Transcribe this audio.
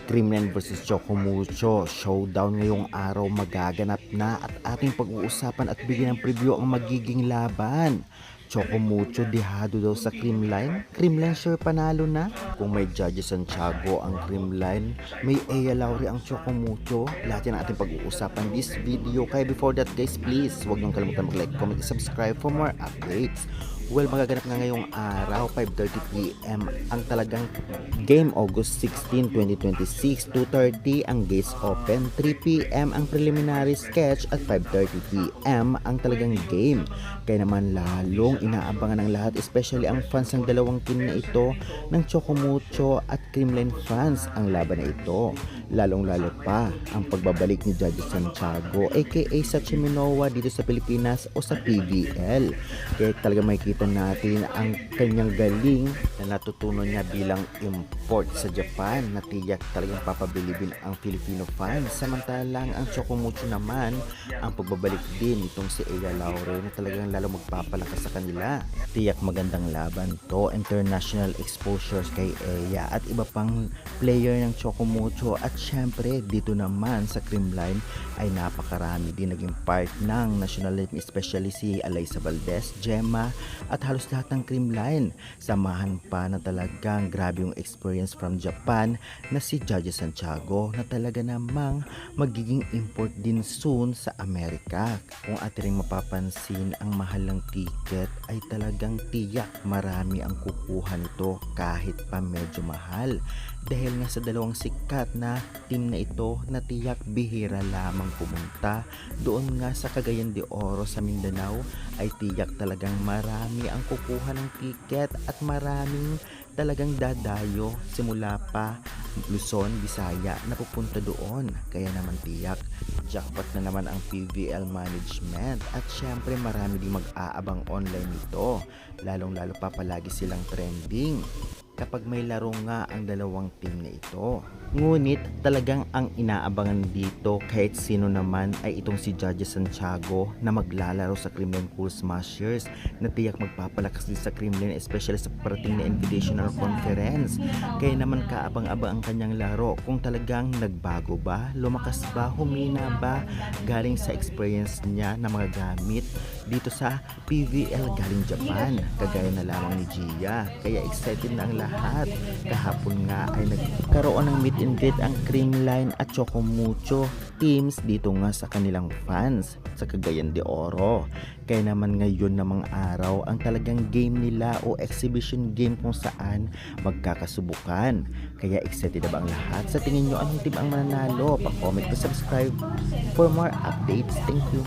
Creamline vs Chocomucho showdown ngayong araw magaganap na at ating pag-uusapan at bigyan ng preview ang magiging laban. Chocomucho dihado daw sa Creamline. Creamline sure panalo na. Kung may Judges Santiago ang Creamline, may Ea Lauri ang Chocomucho. Lahat yan ang ating pag-uusapan this video. Kaya before that guys, please huwag niyong kalimutan mag-like, comment, and subscribe for more updates. Well, magaganap nga ngayong araw, 5:30 PM ang talagang game, August 16, 2026. 2:30 ang gates open, 3 PM ang preliminary sketch at 5:30 PM ang talagang game. Kaya naman lalong inaabangan ng lahat, especially ang fans ng dalawang team na ito, ng Chocomucho at Creamline fans ang laban na ito. Lalong-lalo pa ang pagbabalik ni Judges Santiago aka Sachi Minowa dito sa Pilipinas o sa PVL. Kaya talaga makikita natin ang kanyang galing na natutunan niya bilang import sa Japan na tiyak talagang papabilibin ang Filipino fans. Samantalang ang Chocomucho naman ang pagbabalik din itong si Ea Laure na talagang lalo magpapalakas sa kanila. Tiyak magandang laban to, international exposures kay Ea at iba pang player ng Chocomucho. At syempre dito naman sa Creamline ay napakarami din naging part ng national team, especially si Alyssa Valdez, Gemma at halos lahat ng Creamline. Samahan pa na talagang grabe yung experience from Japan na si Judges Santiago na talaga namang magiging import din soon sa Amerika. Kung ating mapapansin, ang mahal ng ticket ay talagang tiyak marami ang kukuha nito kahit pa medyo mahal. Dahil nga sa dalawang sikat na team na ito na tiyak bihira lamang pumunta doon nga sa Cagayan de Oro sa Mindanao, ay tiyak talagang marami ang kukuha ng ticket at maraming talagang dadayo simula pa Luzon, Visaya na pupunta doon. Kaya naman tiyak jackpot na naman ang PVL management at syempre marami din mag-aabang online nito, lalong-lalo pa palagi silang trending kapag may laro nga ang dalawang team na ito. Ngunit talagang ang inaabangan dito kahit sino naman ay itong si Judges Santiago na maglalaro sa Creamline Cool Smashers na tiyak magpapalakas din sa Creamline, especially sa parating na Invitational Conference. Kaya naman kaabang-abang ang kanyang laro kung talagang nagbago ba, lumakas ba, humina ba galing sa experience niya na mga gamit dito sa PVL galing Japan, kagaya na lamang ni Gia. Kaya excited na ang lahat. Kahapon nga ay nagkaroon ng meet and greet ang Creamline at Chocomucho teams dito nga sa kanilang fans sa Cagayan de Oro. Kaya naman ngayon namang araw ang talagang game nila o exhibition game kung saan magkakasubukan. Kaya excited na ba ang lahat? Sa tingin nyo anong team ang mananalo? Pa-comment, pa-subscribe for more updates. Thank you.